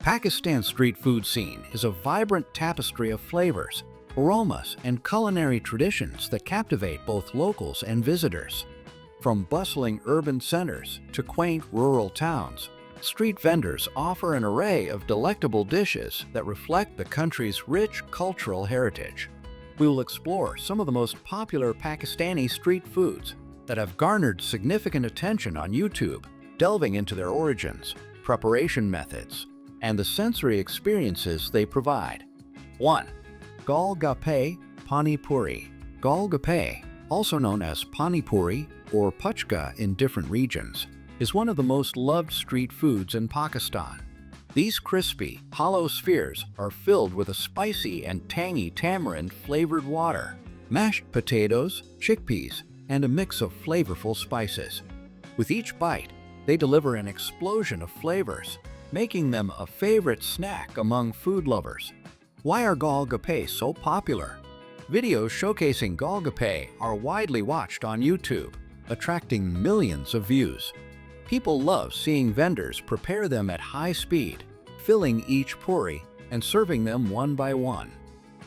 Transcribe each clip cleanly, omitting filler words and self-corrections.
Pakistan's street food scene is a vibrant tapestry of flavors, aromas, and culinary traditions that captivate both locals and visitors. From bustling urban centers to quaint rural towns, street vendors offer an array of delectable dishes that reflect the country's rich cultural heritage. We will explore some of the most popular Pakistani street foods that have garnered significant attention on YouTube, delving into their origins, preparation methods, and the sensory experiences they provide. 1. Gol Gappay, Pani Puri. Gol Gappay, also known as Pani Puri or puchka in different regions, is one of the most loved street foods in Pakistan. These crispy, hollow spheres are filled with a spicy and tangy tamarind-flavored water, mashed potatoes, chickpeas, and a mix of flavorful spices. With each bite, they deliver an explosion of flavors, making them a favorite snack among food lovers. Why are Gol Gappay so popular? Videos showcasing Gol Gappay are widely watched on YouTube, attracting millions of views. People love seeing vendors prepare them at high speed, filling each puri and serving them one by one.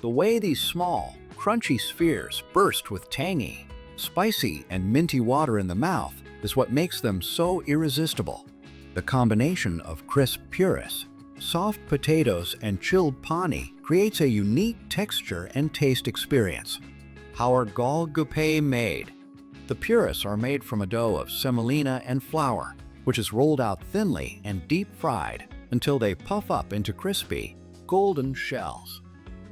The way these small, crunchy spheres burst with tangy, spicy, and minty water in the mouth is what makes them so irresistible. The combination of crisp puris, soft potatoes, and chilled pani creates a unique texture and taste experience. How are Gol Gappay made? The puris are made from a dough of semolina and flour, which is rolled out thinly and deep-fried until they puff up into crispy, golden shells.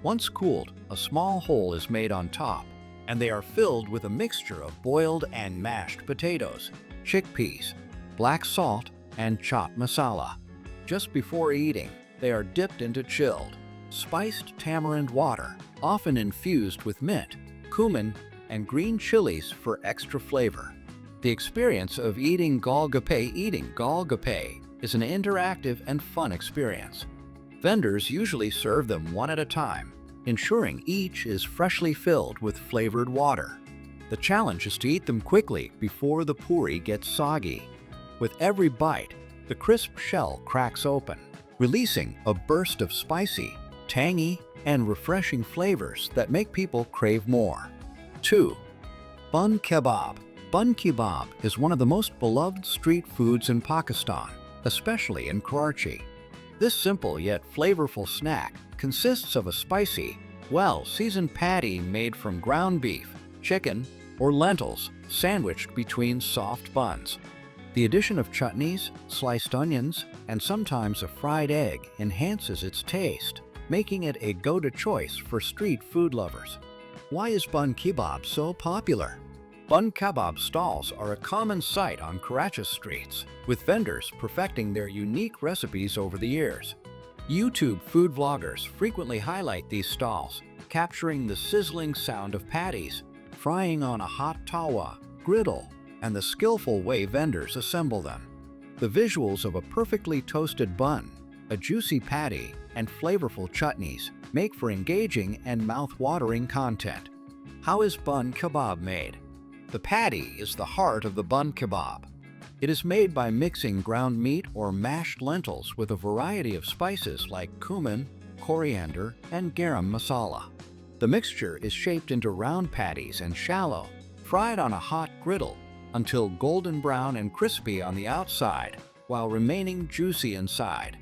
Once cooled, a small hole is made on top, and they are filled with a mixture of boiled and mashed potatoes, chickpeas, black salt, and chaat masala. Just before eating, they are dipped into chilled, spiced tamarind water, often infused with mint, cumin, and green chilies for extra flavor. The experience of eating Gol Gappay is an interactive and fun experience. Vendors usually serve them one at a time, ensuring each is freshly filled with flavored water. The challenge is to eat them quickly before the puri gets soggy. With every bite, the crisp shell cracks open, releasing a burst of spicy, tangy, and refreshing flavors that make people crave more. 2. Bun Kebab. Bun Kebab is one of the most beloved street foods in Pakistan, especially in Karachi. This simple yet flavorful snack consists of a spicy, well-seasoned patty made from ground beef, chicken, or lentils sandwiched between soft buns. The addition of chutneys, sliced onions, and sometimes a fried egg enhances its taste, making it a go-to choice for street food lovers. Why is Bun Kebab so popular? Bun Kebab stalls are a common sight on Karachi streets, with vendors perfecting their unique recipes over the years. YouTube food vloggers frequently highlight these stalls, capturing the sizzling sound of patties, frying on a hot tawa, griddle, and the skillful way vendors assemble them. The visuals of a perfectly toasted bun, a juicy patty, and flavorful chutneys make for engaging and mouth-watering content. How is Bun Kebab made? The patty is the heart of the Bun Kebab. It is made by mixing ground meat or mashed lentils with a variety of spices like cumin, coriander, and garam masala. The mixture is shaped into round patties and shallow, fried on a hot griddle until golden brown and crispy on the outside, while remaining juicy inside.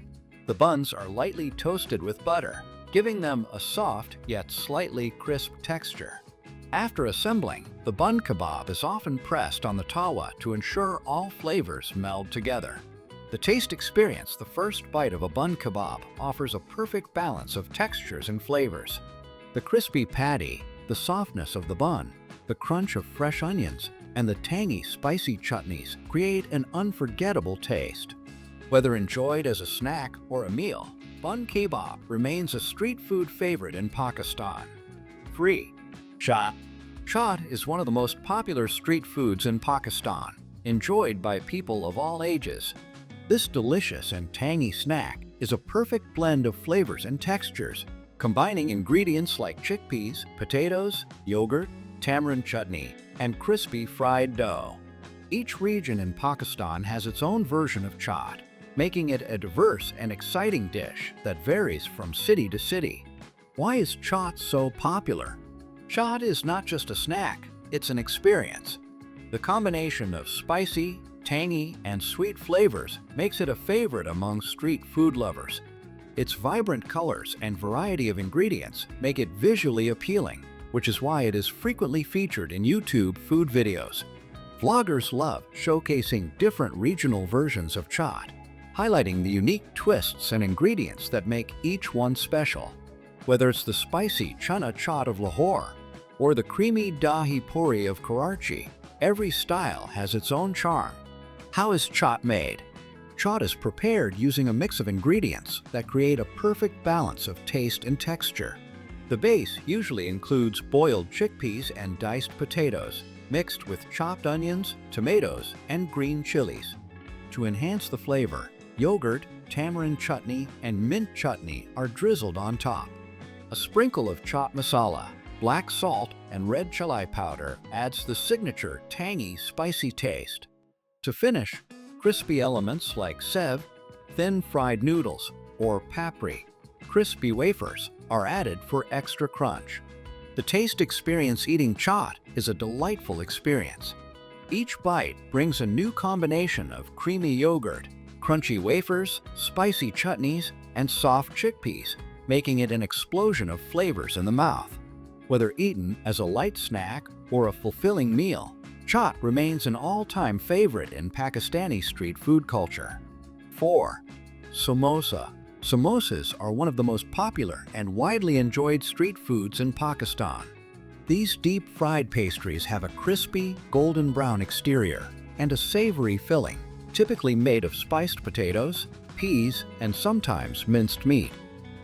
The buns are lightly toasted with butter, giving them a soft yet slightly crisp texture. After assembling, the bun kebab is often pressed on the tawa to ensure all flavors meld together. The taste experience, the first bite of a bun kebab, offers a perfect balance of textures and flavors. The crispy patty, the softness of the bun, the crunch of fresh onions, and the tangy, spicy chutneys create an unforgettable taste. Whether enjoyed as a snack or a meal, Bun Kebab remains a street food favorite in Pakistan. 3. Chaat. Chaat is one of the most popular street foods in Pakistan, enjoyed by people of all ages. This delicious and tangy snack is a perfect blend of flavors and textures, combining ingredients like chickpeas, potatoes, yogurt, tamarind chutney, and crispy fried dough. Each region in Pakistan has its own version of chaat, making it a diverse and exciting dish that varies from city to city. Why is chaat so popular? Chaat is not just a snack, it's an experience. The combination of spicy, tangy, and sweet flavors makes it a favorite among street food lovers. Its vibrant colors and variety of ingredients make it visually appealing, which is why it is frequently featured in YouTube food videos. Vloggers love showcasing different regional versions of chaat, highlighting the unique twists and ingredients that make each one special. Whether it's the spicy chana chaat of Lahore or the creamy Dahi Puri of Karachi, every style has its own charm. How is chaat made? Chaat is prepared using a mix of ingredients that create a perfect balance of taste and texture. The base usually includes boiled chickpeas and diced potatoes, mixed with chopped onions, tomatoes, and green chilies. To enhance the flavor, yogurt, tamarind chutney, and mint chutney are drizzled on top. A sprinkle of chaat masala, black salt, and red chili powder adds the signature tangy, spicy taste. To finish, crispy elements like sev, thin fried noodles, or papri, crispy wafers, are added for extra crunch. The taste experience eating chaat is a delightful experience. Each bite brings a new combination of creamy yogurt, crunchy wafers, spicy chutneys, and soft chickpeas, making it an explosion of flavors in the mouth. Whether eaten as a light snack or a fulfilling meal, chaat remains an all-time favorite in Pakistani street food culture. 4. Samosa. Samosas are one of the most popular and widely enjoyed street foods in Pakistan. These deep-fried pastries have a crispy, golden brown exterior and a savory filling, typically made of spiced potatoes, peas, and sometimes minced meat.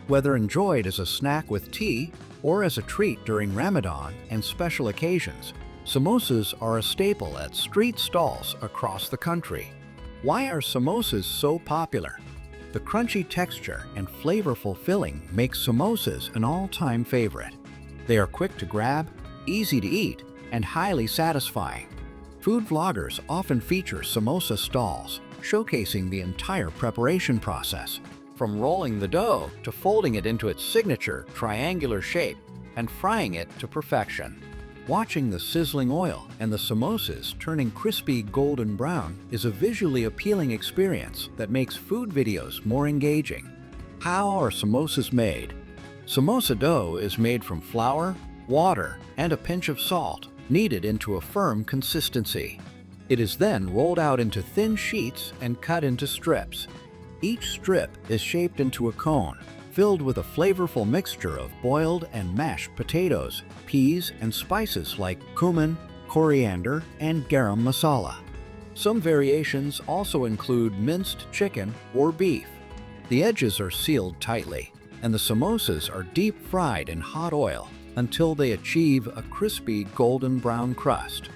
Whether enjoyed as a snack with tea or as a treat during Ramadan and special occasions, samosas are a staple at street stalls across the country. Why are samosas so popular? The crunchy texture and flavorful filling make samosas an all-time favorite. They are quick to grab, easy to eat, and highly satisfying. Food vloggers often feature samosa stalls, showcasing the entire preparation process, from rolling the dough to folding it into its signature triangular shape and frying it to perfection. Watching the sizzling oil and the samosas turning crispy golden brown is a visually appealing experience that makes food videos more engaging. How are samosas made? Samosa dough is made from flour, water, and a pinch of salt, kneaded into a firm consistency. It is then rolled out into thin sheets and cut into strips. Each strip is shaped into a cone, filled with a flavorful mixture of boiled and mashed potatoes, peas, and spices like cumin, coriander, and garam masala. Some variations also include minced chicken or beef. The edges are sealed tightly, and the samosas are deep-fried in hot oil until they achieve a crispy golden brown crust.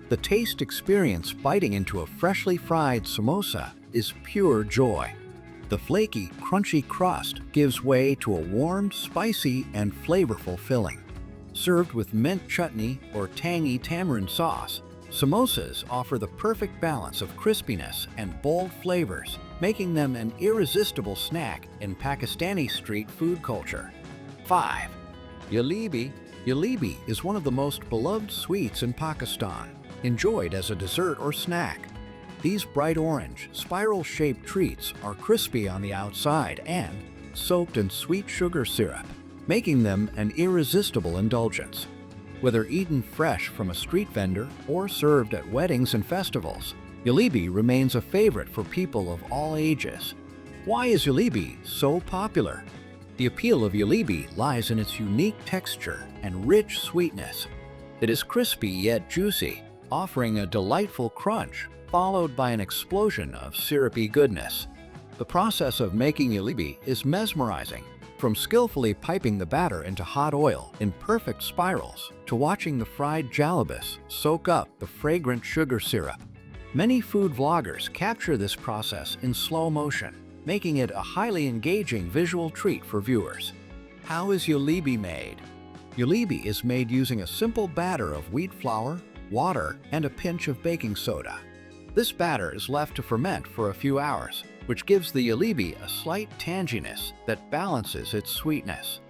The taste experience biting into a freshly fried samosa is pure joy. The flaky, crunchy crust gives way to a warm, spicy, and flavorful filling. Served with mint chutney or tangy tamarind sauce, samosas offer the perfect balance of crispiness and bold flavors, making them an irresistible snack in Pakistani street food culture. 5. Jalebi. Jalebi is one of the most beloved sweets in Pakistan, enjoyed as a dessert or snack. These bright orange, spiral-shaped treats are crispy on the outside and soaked in sweet sugar syrup, making them an irresistible indulgence. Whether eaten fresh from a street vendor or served at weddings and festivals, jalebi remains a favorite for people of all ages. Why is jalebi so popular? The appeal of jalebi lies in its unique texture and rich sweetness. It is crispy yet juicy, offering a delightful crunch, followed by an explosion of syrupy goodness. The process of making jalebi is mesmerizing, from skillfully piping the batter into hot oil in perfect spirals to watching the fried jalebis soak up the fragrant sugar syrup. Many food vloggers capture this process in slow motion, making it a highly engaging visual treat for viewers. How is jalebi made? Jalebi is made using a simple batter of wheat flour, water, and a pinch of baking soda. This batter is left to ferment for a few hours, which gives the jalebi a slight tanginess that balances its sweetness.